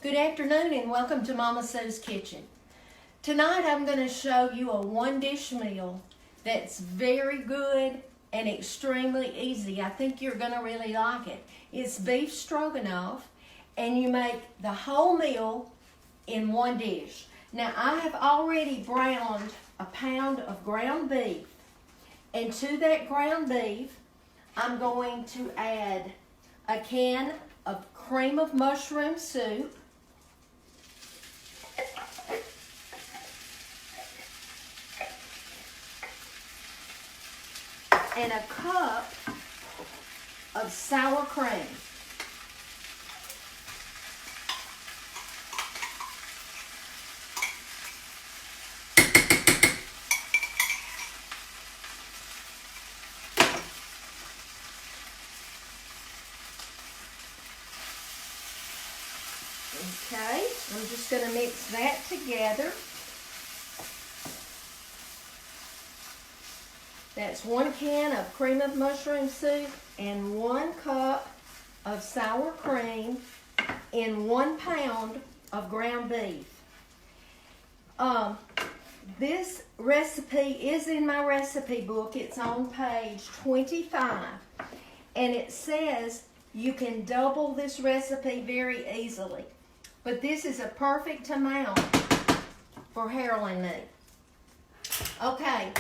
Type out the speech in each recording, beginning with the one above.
Good afternoon and welcome to Mama Sue's Kitchen. Tonight I'm going to show you a one-dish meal that's very good and extremely easy. I think you're going to really like it. It's beef stroganoff, and you make the whole meal in one dish. Now I have already browned a pound of ground beef, and to that ground beef I'm going to add a can of cream of mushroom soup, and a cup of sour cream. Okay, I'm just going to mix that together. That's 1 can of cream of mushroom soup and 1 cup of sour cream in 1 pound of ground beef. This recipe is in my recipe book. It's on page 25, and it says you can double this recipe very easily. But this is a perfect amount for Harold and me. Okay,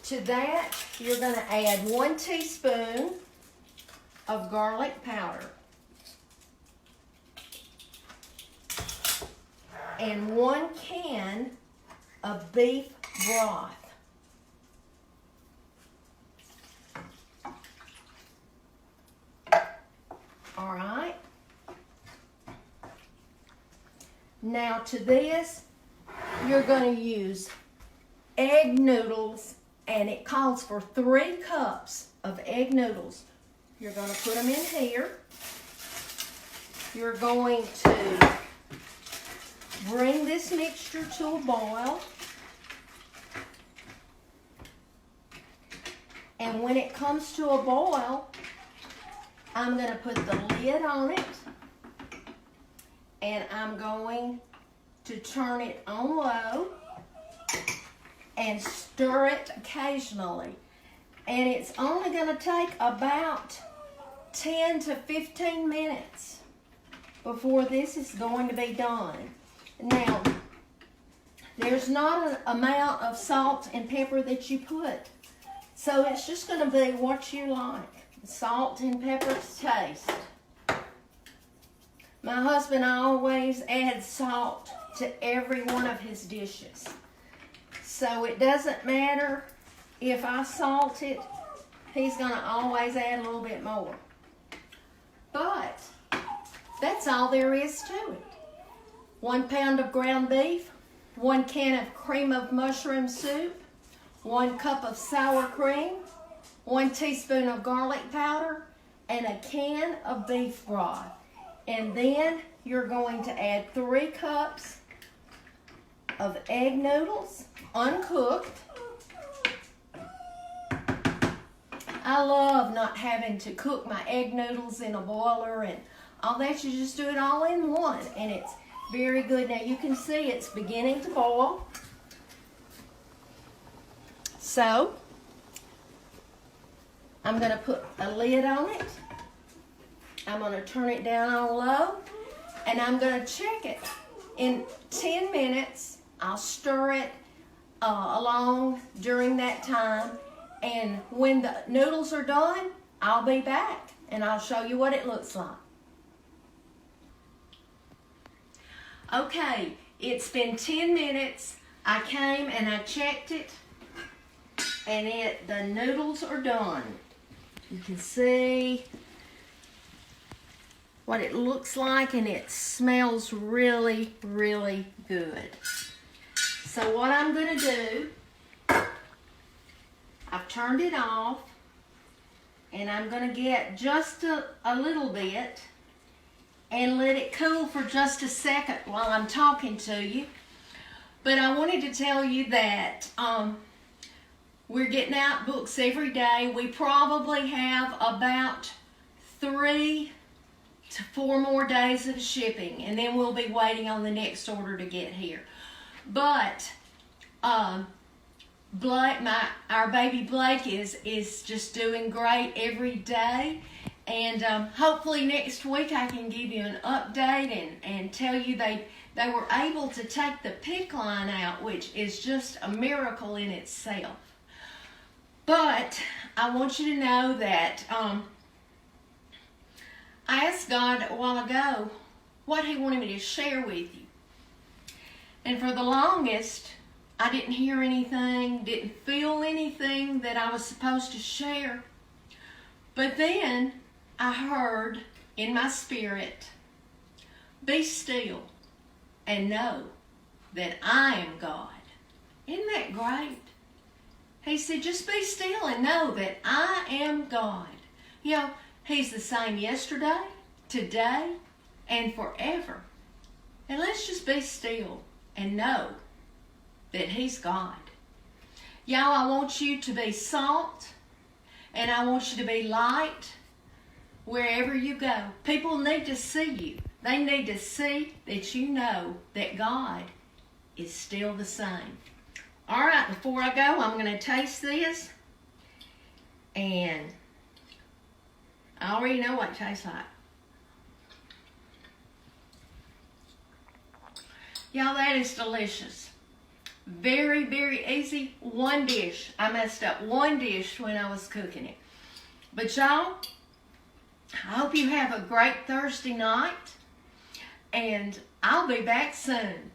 to that you're going to add 1 teaspoon of garlic powder and 1 can of beef broth. All right. Now to this, you're going to use egg noodles, and it calls for 3 cups of egg noodles. You're going to put them in here. You're going to bring this mixture to a boil. And when it comes to a boil, I'm going to put the lid on it, and I'm going to turn it on low and stir it occasionally. And it's only going to take about 10 to 15 minutes before this is going to be done. Now, there's not an amount of salt and pepper that you put, so it's just going to be what you like. Salt and pepper to taste. My husband always adds salt to every one of his dishes. So it doesn't matter if I salt it, he's going to always add a little bit more. But that's all there is to it. 1 pound of ground beef, 1 can of cream of mushroom soup, 1 cup of sour cream, 1 teaspoon of garlic powder, and a can of beef broth. And then you're going to add 3 cups of egg noodles, uncooked. I love not having to cook my egg noodles in a boiler and all that. You just do it all in one, and it's very good. Now you can see it's beginning to boil. So I'm going to put a lid on it. I'm going to turn it down on low, and I'm going to check it. In 10 minutes, I'll stir it along during that time, and when the noodles are done, I'll be back, and I'll show you what it looks like. Okay, it's been 10 minutes. I came and I checked it, and the noodles are done. You can see what it looks like, and it smells really, really good. So what I'm going to do, I've turned it off, and I'm going to get just a little bit and let it cool for just a second while I'm talking to you. But I wanted to tell you that we're getting out books every day. We probably have about 3 4 more days of shipping, and then we'll be waiting on the next order to get here. But our baby Blake is just doing great every day, and hopefully next week I can give you an update and tell you they were able to take the PICC line out, which is just a miracle in itself. But I want you to know that I asked God a while ago what He wanted me to share with you. And for the longest, I didn't hear anything, didn't feel anything that I was supposed to share. But then I heard in my spirit, be still and know that I am God. Isn't that great? He said, just be still and know that I am God. You know, He's the same yesterday, today, and forever. And let's just be still and know that He's God. Y'all, I want you to be salt, and I want you to be light wherever you go. People need to see you. They need to see that you know that God is still the same. All right, before I go, I'm going to taste this. And I already know what it tastes like. Y'all, that is delicious. Very, very easy. One dish. I messed up one dish when I was cooking it. But y'all, I hope you have a great Thursday night. And I'll be back soon.